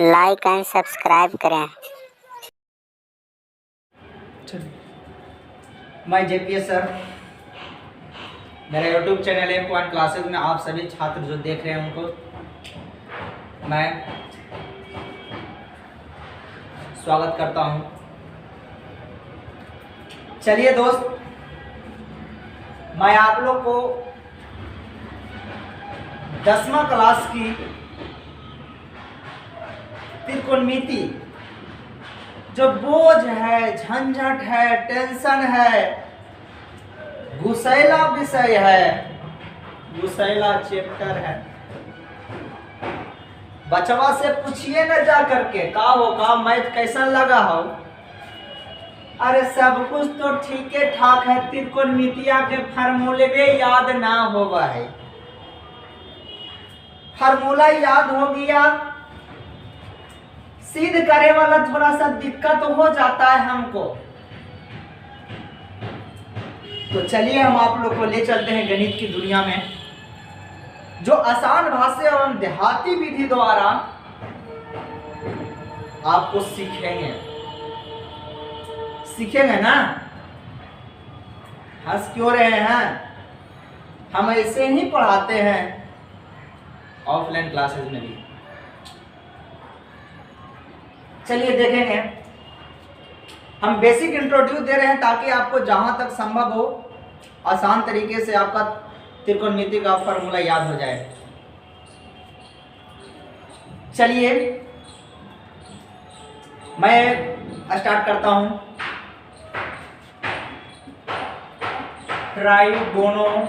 Like and subscribe करें। मैं JPS sir, मेरा यूट्यूब चैनल है पॉइंट क्लासेस में आप सभी छात्र जो देख रहे हैं उनको मैं स्वागत करता हूं। चलिए दोस्त, मैं आप लोग को 10वां क्लास की त्रिकोणमिति जो बोझ है, झंझट है, टेंशन है, गुस्सैला विषय है, गुस्सैला चैप्टर है। बचवा से पूछिए न जा करके का होगा मैथ कैसा लगा हो। अरे सब कुछ तो ठीक ठाक है, त्रिकोणमितिया के फार्मूले भी याद ना होगा है। फार्मूला याद हो गया, सिद्ध करे वाला थोड़ा सा दिक्कत हो जाता है हमको। तो चलिए हम आप लोग को ले चलते हैं गणित की दुनिया में, जो आसान भाषा एवं देहाती विधि द्वारा आपको सीखेंगे ना। हंस क्यों रहे हैं? हम ऐसे ही पढ़ाते हैं ऑफलाइन क्लासेस में भी। चलिए देखेंगे, हम बेसिक इंट्रोड्यूस दे रहे हैं ताकि आपको जहां तक संभव हो आसान तरीके से आपका त्रिकोणमिति का फॉर्मूला याद हो जाए। चलिए मैं स्टार्ट करता हूं। ट्राइगोनोमेट्री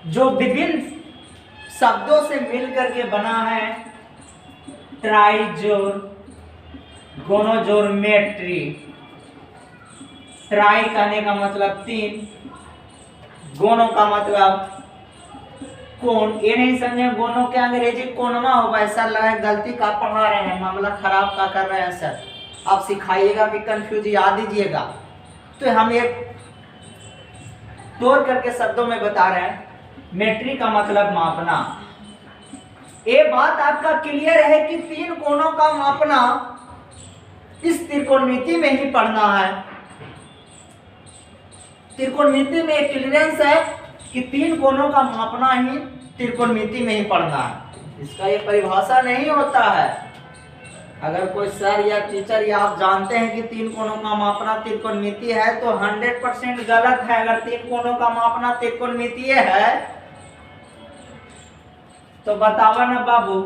जो विभिन्न शब्दों से मिलकर के बना है, ट्राइजोर गोनोजोरमेट्री। ट्राई कहने का मतलब 3, गोनो का मतलब कोण। ये नहीं समझे गोनो के अंग्रेजी कोणमा होगा, ऐसा लगा है गलती का पढ़ा रहे हैं, मामला खराब का कर रहे हैं सर। आप सिखाइएगा कि कंफ्यूज याद दीजिएगा। तो हम एक तोड़ करके शब्दों में बता रहे हैं। मेट्री का मतलब मापना। ये बात आपका क्लियर है कि 3 कोणों का मापना इस त्रिकोणमिति में ही पढ़ना है। त्रिकोणमिति में एक क्लियरेंस है कि 3 कोणों का मापना ही त्रिकोणमिति में ही पढ़ना है। इसका ये परिभाषा नहीं होता है। अगर कोई सर या टीचर या आप जानते हैं कि 3 कोणों का मापना त्रिकोणमिति है तो 100% गलत है। अगर 3 कोणों का मापना त्रिकोणमिति है तो बतावा ना बाबू।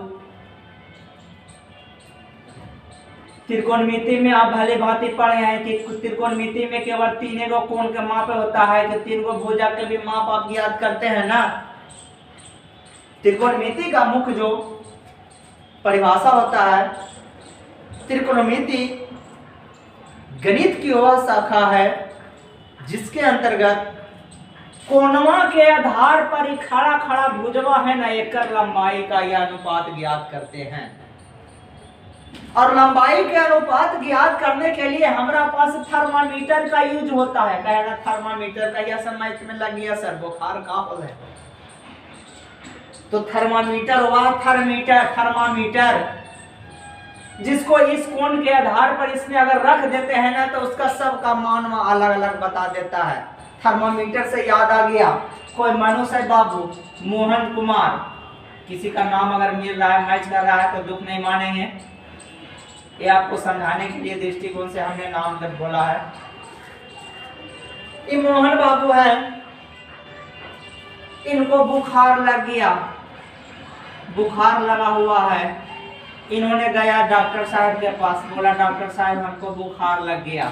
त्रिकोणमिति में आप भले भांति पढ़े हैं कि त्रिकोणमिति में केवल 3 गो कोण के माप होता है, कि 3 गो भुजा के भी माप आप याद करते हैं ना। त्रिकोणमिति का मुख्य जो परिभाषा होता है, त्रिकोणमिति गणित की वह शाखा है जिसके अंतर्गत कोणवा के आधार पर ही खड़ा खड़ा भुजवा है ना, एक लंबाई का यह अनुपात ज्ञात करते हैं। और लंबाई के अनुपात ज्ञात करने के लिए हमारा पास थर्मामीटर का यूज होता है। कहेगा थर्मामीटर का यह समझ में लग गया सर, बुखार का हो है तो थर्मामीटर हुआ। थर्मामीटर जिसको इस कोण के आधार पर इसमें अगर रख देते हैं ना तो उसका सबका मान अलग अलग बता देता है। थर्मामीटर से याद आ गया, कोई मनुष्य बाबू मोहन कुमार, किसी का नाम अगर मिल रहा है, मैच कर रहा है तो दुख नहीं मानेंगे। ये आपको समझाने के लिए दृष्टिकोण से हमने नाम तक बोला है। ये मोहन बाबू है, इनको बुखार लग गया, बुखार लगा हुआ है। इन्होंने गया डॉक्टर साहब के पास, बोला डॉक्टर साहब हमको बुखार लग गया।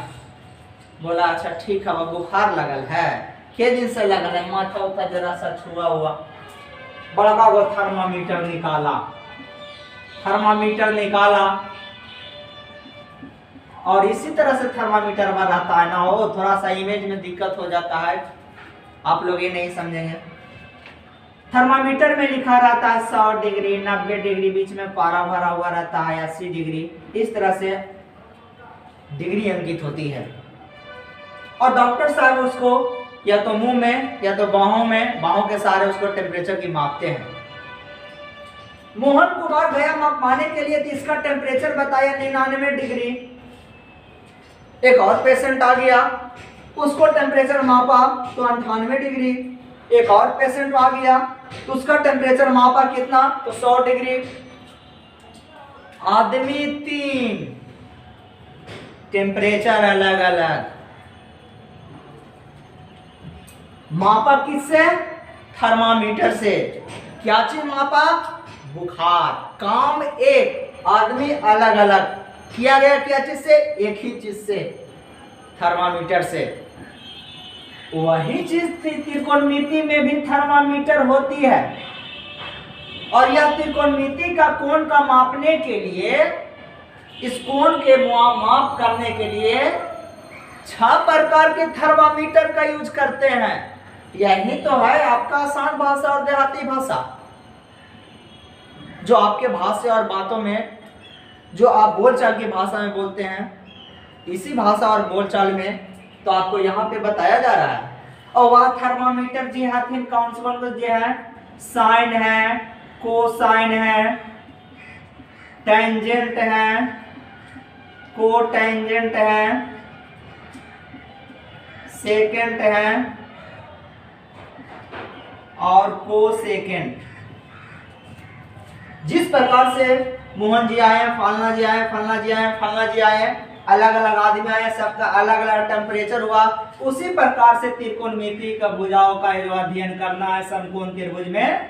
बोला अच्छा ठीक है, वो बुखार लगल है, के दिन से लगल है? माथा उठा जरा सा छुआ हुआ। बड़ा वो थर्मामीटर निकाला, और इसी तरह से थर्मामीटर बनाता है ना। हो थोड़ा सा इमेज में दिक्कत हो जाता है, आप लोग ये नहीं समझेंगे। थर्मामीटर में लिखा रहता है 100 डिग्री, 90 डिग्री, बीच में पारा भरा हुआ रहता है 80 डिग्री। इस तरह से डिग्री अंकित होती है और डॉक्टर साहब उसको या तो मुंह में या तो बाहों के सहारे उसको टेम्परेचर की मापते हैं। मोहन कुमार गया मापने के लिए, तो इसका टेम्परेचर बताया 99 डिग्री। एक और पेशेंट आ गया, उसको टेम्परेचर मापा तो 98 डिग्री। एक और पेशेंट आ गया तो उसका टेम्परेचर मापा कितना, तो 100 डिग्री। आदमी 3, टेम्परेचर अलग अलग। मापा किससे, थर्मामीटर से। क्या चीज मापा, बुखार। काम एक, आदमी अलग अलग। किया गया क्या चीज से, एक ही चीज से, थर्मामीटर से। वही चीज त्रिकोणमिति में भी थर्मामीटर होती है। और यह त्रिकोणमिति का कोण का मापने के लिए, इस कोण के माप करने के लिए 6 प्रकार के थर्मामीटर का यूज करते हैं। यही तो है आपका आसान भाषा और देहाती भाषा, जो आपके भाषा और बातों में, जो आप बोलचाल की भाषा में बोलते हैं, इसी भाषा और बोलचाल में तो आपको यहाँ पे बताया जा रहा है। और वह थर्मामीटर जी है, कौन से जी है, साइन है, कोसाइन है, टेंजेंट है, कोटेंजेंट है, सेकेंड है और कोसेकेंट। जिस प्रकार से मोहन जी आए, फलना जी आए, फलना जी आए, फलना जी आए, अलग अलग आदमी आए, सबका अलग अलग टेम्परेचर हुआ, उसी प्रकार से त्रिकोणमिति का भुजाओं का अध्ययन करना है समकोण त्रिभुज में।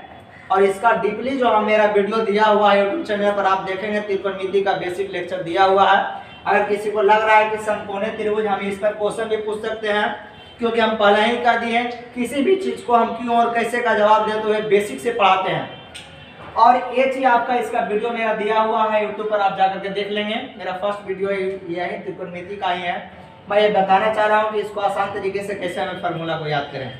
और इसका डीपली जो मेरा वीडियो दिया हुआ है यूट्यूब चैनल पर, आप देखेंगे त्रिकोणमिति का बेसिक लेक्चर दिया हुआ है। अगर किसी को लग रहा है कि समकोणीय त्रिभुज, हम इस पर क्वेश्चन भी पूछ सकते हैं, क्योंकि हम पहले ही कर दिए, किसी भी चीज को हम क्यों और कैसे का जवाब देते हुए बेसिक से पढ़ाते हैं। और ये चीज आपका, इसका वीडियो मेरा दिया हुआ है यूट्यूब पर, आप जाकर के देख लेंगे। मेरा फर्स्ट वीडियो ये है, त्रिकोणमिति का ही है। मैं ये बताना चाह रहा हूँ कि इसको आसान तरीके से कैसे हमें फार्मूला को याद करें।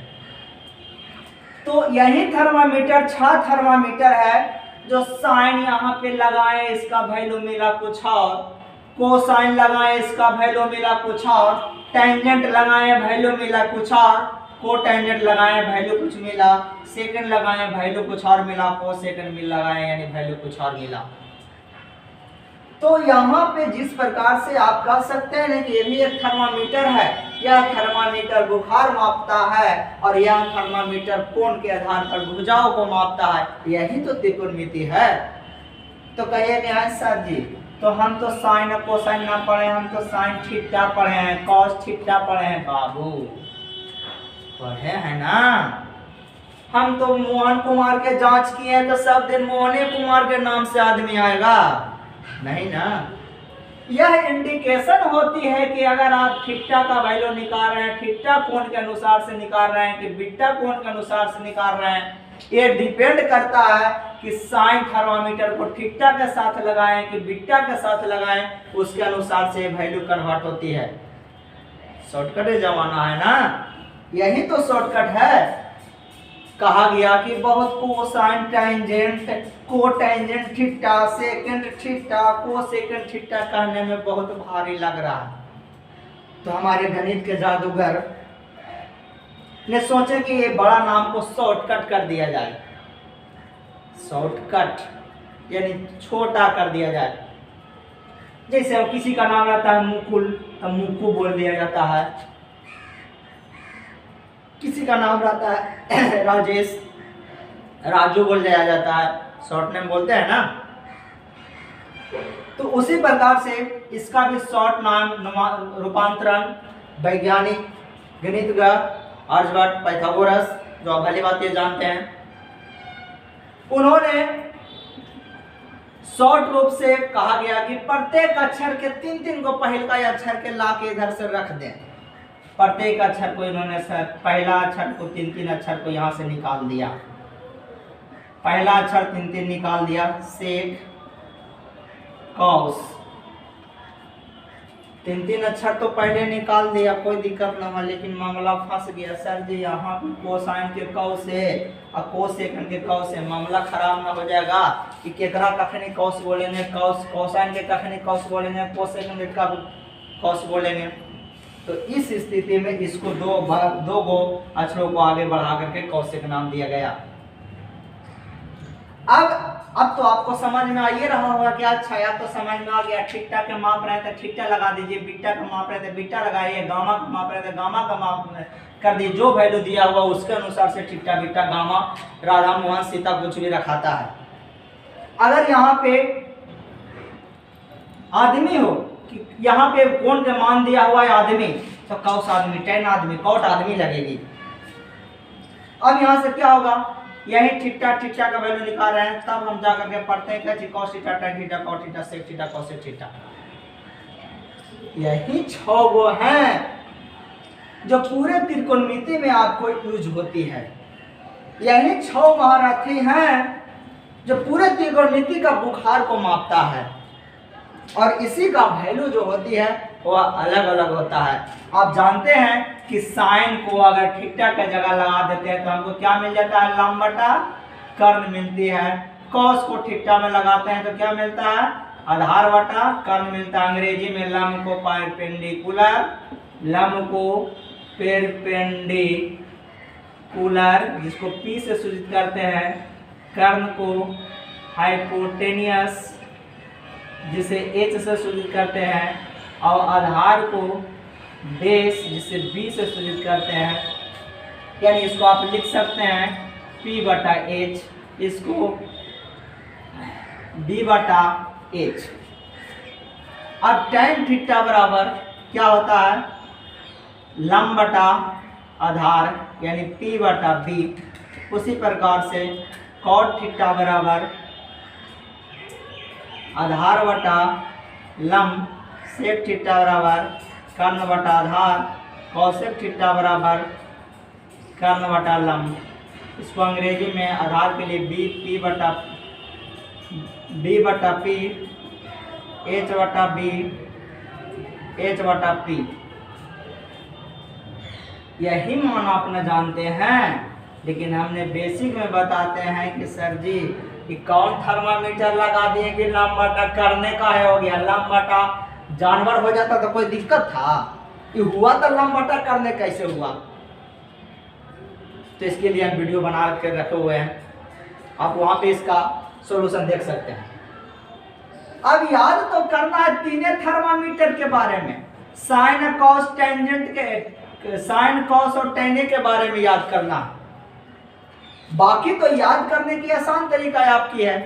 तो यही थर्मामीटर 6 थर्मामीटर है, जो साइन यहाँ पे लगाए, इसका वैल्यू मिला कुछ और, कोसाइन लगाए, इसका वैल्यू मिला कुछ और, टेंजेंट लगाए, वैल्यू मिला कुछ और, कोटेंजेंट लगाए, वैल्यू कुछ मिला, सेकंड लगाए, वैल्यू कुछ और मिला, कोसेकंड मिल लगाए, यानी वैल्यू कुछ और मिला। तो यहाँ पे जिस प्रकार से आप कह सकते हैं कि ये भी एक थर्मामीटर है, यह थर्मामीटर बुखार मापता है और यह थर्मामीटर कोण के आधार पर भुजाओं को मापता है, यही तो त्रिकोणमिति है। तो कहिए कि हाँ सर जी, तो हम तो साइन और कोसाइन ना पढ़े, हम तो साइन थीटा पढ़े हैं, कॉस थीटा पढ़े हैं। बाबू पढ़े हैं ना, हम तो मोहन कुमार के जांच किए हैं, तो सब दिन मोहने कुमार के नाम से आदमी आएगा नहीं ना। यह इंडिकेशन होती है कि अगर आप थीटा का वैल्यू निकाल रहे हैं, थीटा कोण के अनुसार से निकाल रहे हैं कि बीटा कोण के अनुसार से निकाल रहे हैं, ये डिपेंड करता है कि साइन थर्मामीटर को थीटा के साथ लगाएं कि बीटा के साथ लगाएं, उसके अनुसार से वैल्यू कन्वर्ट होती है। शॉर्टकट जमाना है ना, यही तो शॉर्टकट है। कहा गया कि बहुत cosine tangent, cotangent theta, secant theta, cosecant theta कहने में बहुत भारी लग रहा है। तो हमारे गणित के जादूगर ने सोचे कि ये बड़ा नाम को शॉर्टकट कर दिया जाए, शॉर्टकट यानी छोटा कर दिया जाए। जैसे किसी का नाम रहता है मुकुल, तो मुक्कू बोल दिया जाता है। किसी का नाम रहता है राजेश, राजू बोल दिया जाता है, शॉर्ट नेम बोलते हैं ना। तो उसी प्रकार से इसका भी शॉर्ट नाम रूपांतरण वैज्ञानिक गणितज्ञ आर्यभट्ट, पाइथागोरस, जो आप भली बात ये जानते हैं, उन्होंने शॉर्ट रूप से कहा गया कि प्रत्येक अक्षर के 3-3 को पहल का अक्षर के ला के इधर से रख दें। प्रत्येक अक्षर को इन्होंने पहला अक्षर को 3-3 अक्षर को यहाँ से निकाल दिया, पहला अक्षर 3-3 निकाल दिया, सेक, कॉस, 3-3 अक्षर तो पहले निकाल दिया, कोई दिक्कत ना हो। लेकिन मामला फंस गया, सर जी यहाँ कोसाइन के कॉस है और कोसेकंड के कॉस है, मामला खराब ना हो जाएगा कि केकरा कखनी कॉस बोलेंगे, कॉस कोसाइन के कखनी कॉस बोलेंगे, कोसेकंड का कॉस बोलेंगे। तो इस स्थिति में इसको दो गो अक्षरों को आगे बढ़ा करके कौशिक नाम दिया गया। अब तो आपको समझ में आ ये रहा होगा कि अच्छा या तो समझ में आ गया, ठीटा के माप रहे थे ठीटा लगा दीजिए, बीटा का माप रहे थे बीटा लगाइए, गामा का माप रहे थे गामा का माप कर दीजिए, जो वैल्यू दिया हुआ उसके अनुसार से theta beta gamma Radha Mohan Sita कुछ भी रखाता है। अगर यहाँ पे आदमी हो कि यहाँ पे कोण के मान दिया हुआ है आदमी, तो कौस आदमी टेन आदमी कौट आदमी लगेगी। अब यहाँ से क्या होगा, यही ठीटा ठीटा का वैल्यू निकाल रहे हैं, तब हम जाकर के पढ़ते हैं क्या cos theta tan theta cot theta sec theta cosec theta. यही 6 वो हैं जो पूरे त्रिकोणमिति में आपको यूज होती है। यही 6 महारथी हैं जो पूरे त्रिकोणमिति का बुखार को मापता है, और इसी का वैल्यू जो होती है वह अलग अलग होता है। आप जानते हैं कि साइन को अगर थीटा का जगह लगा देते हैं तो हमको क्या मिल जाता है, लंब बटा कर्ण मिलती है। कॉस को थीटा में लगाते हैं तो क्या मिलता है, आधार बटा कर्ण मिलता है। अंग्रेजी में लंब को परपेंडिकुलर, लंब को परपेंडिकुलर जिसको पी से सूचित करते हैं, कर्ण को हाइपोटेनियस जिसे एच से सूचित करते हैं, और आधार को बेस जिसे बी से सूचित करते हैं। यानी इसको आप लिख सकते हैं P बटा H, इसको B बटा H। अब tan थीटा बराबर क्या होता है, लंब बटा आधार यानी P बटा B। उसी प्रकार से cot थीटा बराबर आधार बटा लंब, सेक थीटा बराबर कर्ण बटा आधार, कौशिक थीटा बराबर कर्ण बटा लंब। इसको अंग्रेजी में आधार के लिए बी बटा पी, एच बटा बी, एच बटा पी। यही मान अपना जानते हैं, लेकिन हमने बेसिक में बताते हैं कि सर जी कि कौन थर्मामीटर लगा दिए कि लंब बटा करने का है हो गया, लंब बटा जानवर हो जाता तो कोई दिक्कत था, ये हुआ तो लंब बटा करने कैसे हुआ। तो इसके लिए हम वीडियो बना के रखे हुए हैं, आप वहां पे इसका सॉल्यूशन देख सकते हैं। अब याद तो करना है तीनों थर्मामीटर के बारे में, साइन कॉस टेंजेंट के, साइन कॉस और टेने के बारे में याद करना। बाकी तो याद करने की आसान तरीका आपकी है,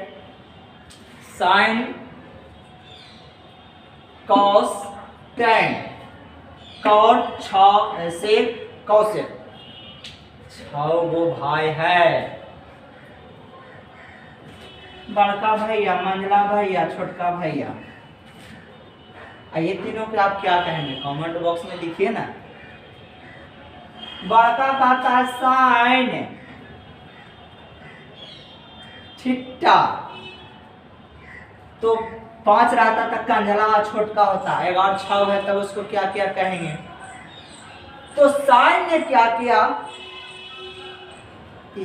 sine cos tan cot sec cosec, 6 वो भाई है, बड़का भैया, मंझला भैया, छोटका भैया। ये तीनों पे आप क्या कहेंगे कमेंट बॉक्स में लिखिए ना। बड़का कहता है साइन थीटा, तो 5 रहता तक का अंजला छोटका होता है, 11 6 है तब उसको क्या क्या कहेंगे। तो साइन ने क्या किया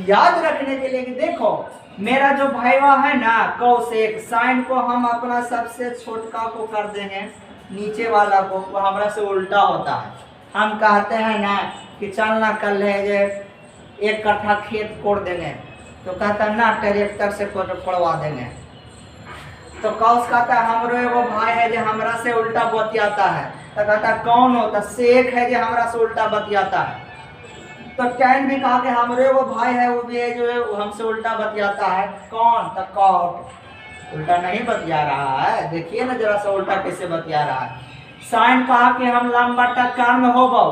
याद रखने के लिए कि देखो मेरा जो भाईवा है ना कौशिक, साइन को हम अपना सबसे छोटका को कर देंगे, नीचे वाला को वो हमारा से उल्टा होता है। हम कहते हैं ना कि चलना कल है 1 कट्ठा खेत कोड़ देंगे, तो कहता ना ट्रैक्टर से कोड़वा देंगे। तो कौश कहता है हमरो एगो भाई है जो हमरा से उल्टा बतियाता है, तो कहता कौन हो, तो सेक है जो हमरा से उल्टा बतियाता है। तो टैन भी कहा कि हमरो एगो भाई है वो भी है जो हमसे उल्टा बतियाता है, कौन, तो कॉट उल्टा नहीं बतिया रहा है, देखिए ना जरा सा उल्टा कैसे बतिया रहा है। साइन कहा कि हम लंब बटा कर्ण होबो,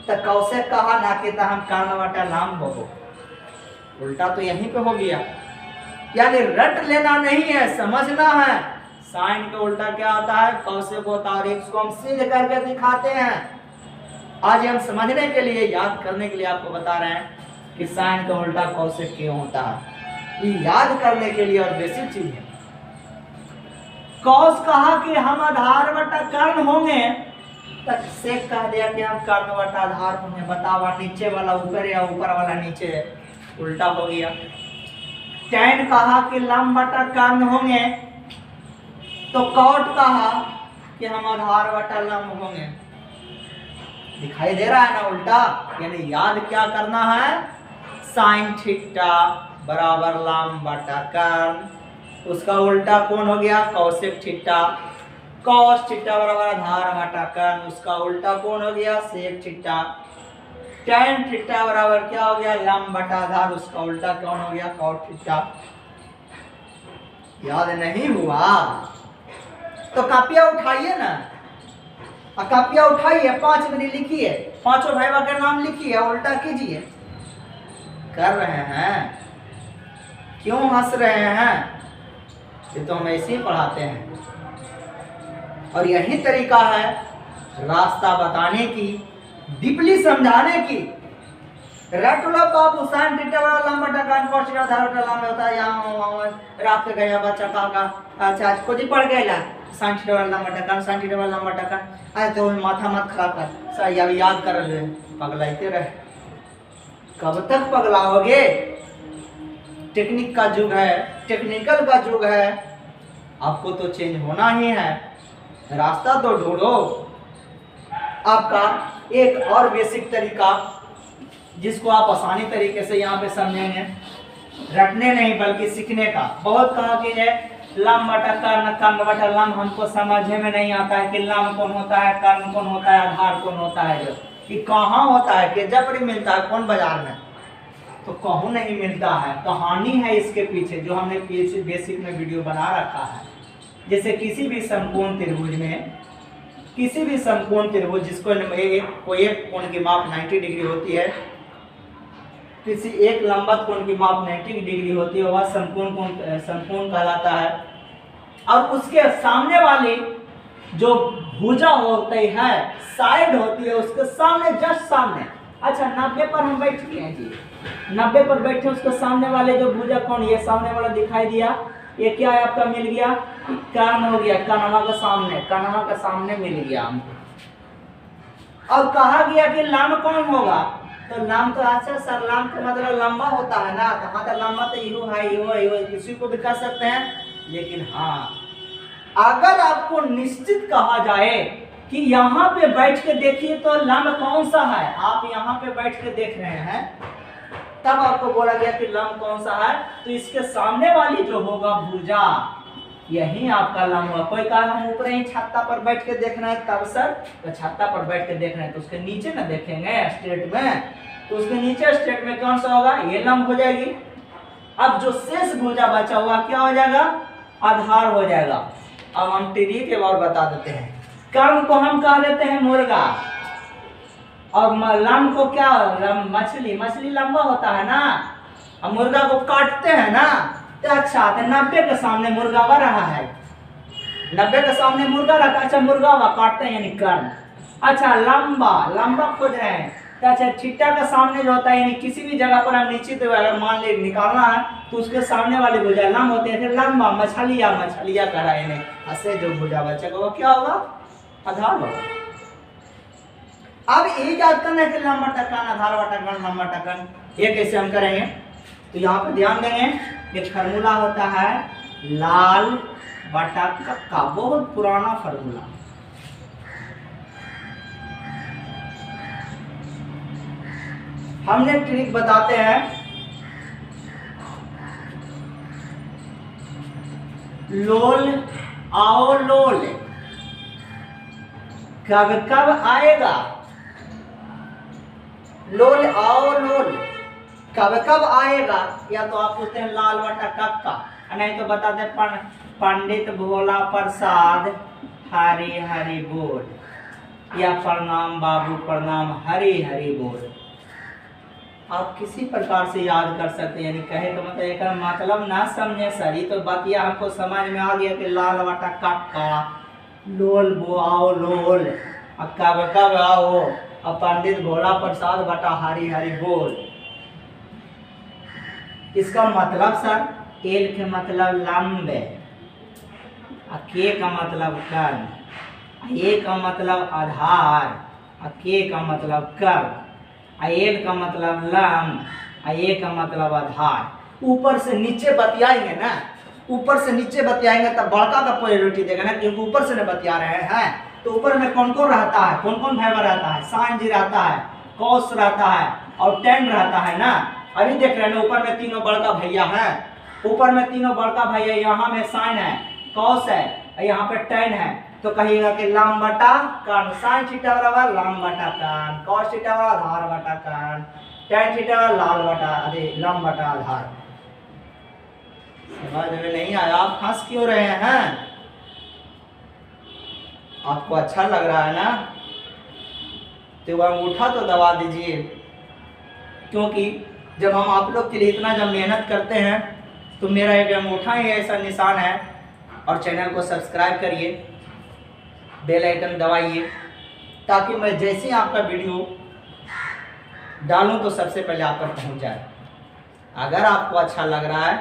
तो कौशिक कहा ना कि हम कर्ण बटा लंब होबो, उल्टा तो यहीं पे हो गया। यानी रट लेना नहीं है, समझना है। साइन का उल्टा क्या होता है, कौशिक होता है, और इसको हम सिद्ध करके दिखाते हैं। आज हम समझने के लिए, याद करने के लिए आपको बता रहे हैं कि साइन का उल्टा कौशिक क्यों होता है, ये याद करने के लिए और बेसिक चीज है। कौश कहा कि हम आधार बटा कर्ण होंगे, तक सेक कह दिया कि हम कर्ण बटा आधार होंगे। बताओ नीचे वाला ऊपर या ऊपर वाला नीचे है, उल्टा हो गया। टैन कहा कि लंब बटा कर्ण होंगे, तो कॉट कहा कि हम आधार बटा लंब होंगे। दिखाई दे रहा है ना उल्टा, यानी याद क्या करना है, साइन थीटा बराबर लंब बटा कर्ण, उसका उल्टा कौन हो गया कौशिक थीटा, कॉस थीटा बराबर आधार बटा कर्ण, उसका उल्टा कौन हो गया सेक थीटा, tan थीटा बराबर क्या हो गया लंब बटा आधार, उसका उल्टा कौन हो गया कॉट थीटा। याद नहीं हुआ तो कापिया उठाइए ना, कापिया उठाइए 5 मिनट लिखिए, पांचों भाई का नाम लिखिए, उल्टा कीजिए। कर रहे हैं, क्यों हंस रहे हैं, ये तो हम ऐसे ही पढ़ाते हैं। और यही तरीका है रास्ता बताने की, डीपली समझाने की। रेटुला बाबू साइन थीटा बराबर लंब बटा कर्ण cos थीटा आधार बटा लंब होता है, यहाँ रात के गया बच्चा का अच्छा खोजी पड़ गया साइन थीटा बराबर लंब बटा कर्ण, साइन थीटा बराबर लंब बटा कर्ण, अरे तो माथा मत खराब कर, सही अब याद कर ले, पगलाते रहे, कब तक पगलाओगे। टेक्निक का युग है, टेक्निकल का युग है, आपको तो चेंज होना ही है, रास्ता तो ढूंढो। आपका एक और बेसिक तरीका जिसको आप आसानी तरीके से यहाँ पे समझेंगे, रटने नहीं बल्कि सीखने का। बहुत कहा कि है लंब बटा कर्ण, कर्ण बटा लंब, हमको समझने में नहीं आता है कि लंब कौन होता है, कर्ण कौन होता है, आधार कौन होता है, जो कि कहाँ होता है, कि जब मिलता है कौन बाजार में, तो कहूँ नहीं मिलता है। कहानी है इसके पीछे जो हमने बेसिक में वीडियो बना रखा है। जैसे किसी भी समकोण त्रिभुज में, किसी भी समकोण त्रिभुज जिसको एक कोण की माप 90 डिग्री होती है, किसी एक लंबवत कोण की माप 90 डिग्री होती है, वह समकोण कहलाता है। और उसके सामने वाली जो भुजा होती है, साइड होती है, उसके सामने जस्ट सामने, अच्छा 90 पर हम बैठ गए हैं जी, 90 पर बैठे, उसके सामने वाले जो भुजा कोण, ये सामने वाला दिखाई दिया, ये क्या है आपका मिल गया कर्ण हो गया, कनवा के सामने, कनवा के सामने मिल गया हमको। और कहा गया कि लंब कौन होगा, तो लंब तो अच्छा सर लंब का मतलब लंबा होता है ना, कहा था लंबा तो यू है, यू किसी को भी कह सकते हैं। लेकिन हाँ, अगर आपको निश्चित कहा जाए कि यहाँ पे बैठ के देखिए तो लंब कौन सा है, आप यहाँ पे बैठ के देख रहे हैं, तब आपको बोला गया कि लंब कौन सा है, तो इसके सामने वाली जो होगा भुजा, यही आपका लंब होगा। कोई कहा हम ऊपर ही छत्ता पर बैठ के देखना है, तब सर तो छत्ता पर बैठ के देखना है तो उसके नीचे ना देखेंगे स्ट्रेट में, तो उसके नीचे स्ट्रेट में कौन सा होगा, ये लंब हो जाएगी। अब जो शेष भुजा बचा हुआ क्या हो जाएगा, आधार हो जाएगा। अब हम टीवी के और बता देते हैं, कर्ण को हम कह देते हैं मुर्गा, और लंब को क्या, मछली, मछली लंबा होता है ना, अब मुर्गा को काटते हैं ना, तो अच्छा तो 90 के सामने मुर्गा बा रहा है, 90 के सामने मुर्गा रहता है, अच्छा मुर्गा वा काटते हैं यानी कर्ण। अच्छा लंबा, लंबा खोज रहे हैं, तो अच्छा थीटा के सामने जो होता है, यानी किसी भी जगह पर हम निश्चित अगर मान ले निकालना है तो उसके सामने वाले भुजा लंब होते हैं, फिर लंबा मछलिया, मछलिया करा है, ऐसे जो भुजा बचेगा वो क्या होगा, आधार होगा। अब ये याद करना है कि लंब बटा कर्ण, आधार बटा कर्ण, लंब बटा कर्ण, ये कैसे हम करेंगे, तो यहाँ पे ध्यान देंगे, एक फार्मूला होता है लाल बटा कक्का, बहुत पुराना फार्मूला, हमने ट्रिक बताते हैं, लोल आओ लोल, कब कब आएगा, लोल आओ लोल कब कब आएगा, या तो आप पूछते हैं लाल बटा कक्का, नहीं तो बताते पंडित भोला प्रसाद हरी हरी बोल, या प्रणाम बाबू प्रणाम हरी हरी बोल। आप किसी प्रकार से याद कर सकते हैं, यानी कहे तो मतलब एक मतलब ना समझे सर, ये तो बातिया आपको समझ में आ गया कि लाल बटा कक्का, लोल बो आओ लोल, कब कब आओ, अब पंडित भोला प्रसाद बटा हरी हरी बोल। इसका मतलब सर एल के मतलब लंब, के का मतलब कर्ण, ए का मतलब आधार, के का मतलब कर्ण, एल का मतलब लंब, ए का मतलब आधार। ऊपर से नीचे बतियाएंगे ना, ऊपर से नीचे बतियाएंगे तब बड़का का प्रायोरिटी देगा ना, क्योंकि ऊपर से न बतिया रहे हैं, तो ऊपर में कौन कौन रहता है, कौन कौन फाइबर रहता है, साइन जी रहता है, कॉस रहता है और टेन रहता है ना। अभी देख रहे हैं ना ऊपर में तीनों बड़का भैया है, ऊपर में तीनों बड़का भैया, यहाँ में साइन है, कॉस है, यहाँ पे टेन है। तो कहिएगा कि लंब बटा कान, साइन थीटा बराबर लंब बटा कान, कॉस थीटा बराबर आधार बटा कान, टेन थीटा बराबर लाल बटा अरे लंब बटा आधार। समझ में नहीं आया? आप हंस क्यों रहे हैं? आपको अच्छा लग रहा है ना? तो वह अंगूठा तो दबा दीजिए, क्योंकि जब हम आप लोग के लिए इतना जब मेहनत करते हैं तो मेरा एक अंगूठा ही ऐसा निशान है। और चैनल को सब्सक्राइब करिए, बेल आइकन दबाइए, ताकि मैं जैसे ही आपका वीडियो डालूं तो सबसे पहले आप तक पहुंच जाए। अगर आपको अच्छा लग रहा है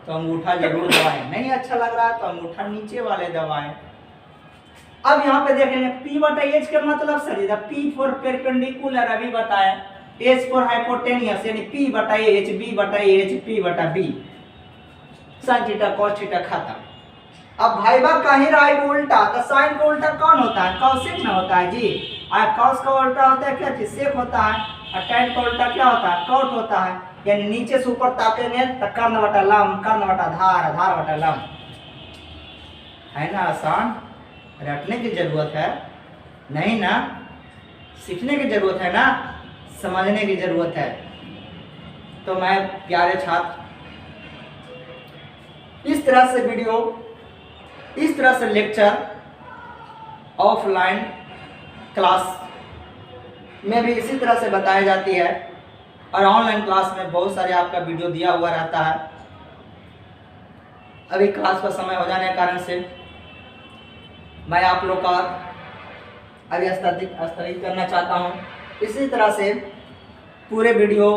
तो अंगूठा जरूर दबाएं, नहीं अच्छा लग रहा है तो अंगूठा नीचे वाले दबाएं। अब यहाँ पे देखेंगे P बटा H का मतलब सर P फॉर परपेंडिकुलर अभी बताया, H फॉर हाइपोटेनियस यानी P बटा H, B बटा H, P बटा B, sine theta cos theta खत्म। अब भाई बाप का ही रहा है उल्टा, तो साइन का उल्टा कौन होता है? कॉसेक ना होता है जी। और कॉस का उल्टा होता है क्या चीज? सेक होता है। और टेन का उल्टा क्या होता है? कॉट होता है। यानी नीचे से ऊपर ताकेंगे तो कर्ण बटा लंब, कर्ण बटा धार, आधार बटा लंब। है ना आसान? रटने की जरूरत है नहीं ना, सीखने की जरूरत है ना, समझने की जरूरत है। तो मैं प्यारे छात्र इस तरह से वीडियो, इस तरह से लेक्चर ऑफलाइन क्लास में भी इसी तरह से बताई जाती है, और ऑनलाइन क्लास में बहुत सारे आपका वीडियो दिया हुआ रहता है। अभी क्लास का समय हो जाने के कारण से मैं आप लोग का अभी स्थगित करना चाहता हूं। इसी तरह से पूरे वीडियो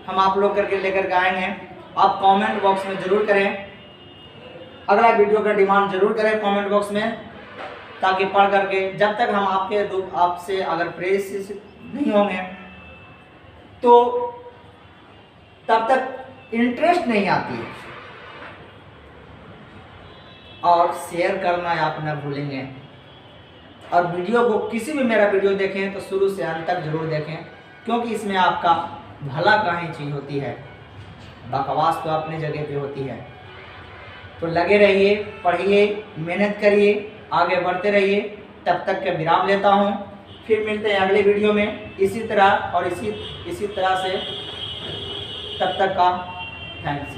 हम आप लोग करके लेकर के आएंगे। आप कमेंट बॉक्स में ज़रूर करें, अगला वीडियो का डिमांड जरूर करें कमेंट बॉक्स में, ताकि पढ़ करके जब तक हम आपसे अगर प्रेरित नहीं होंगे तो तब तक इंटरेस्ट नहीं आती है। और शेयर करना आप ना भूलेंगे, और वीडियो को किसी भी मेरा वीडियो देखें तो शुरू से अंत तक जरूर देखें, क्योंकि इसमें आपका भला कहीं चीज़ होती है, बकवास तो अपनी जगह पे होती है। तो लगे रहिए, पढ़िए, मेहनत करिए, आगे बढ़ते रहिए। तब तक के विराम लेता हूँ, फिर मिलते हैं अगले वीडियो में इसी तरह और इसी तरह से। तब तक का थैंक्स।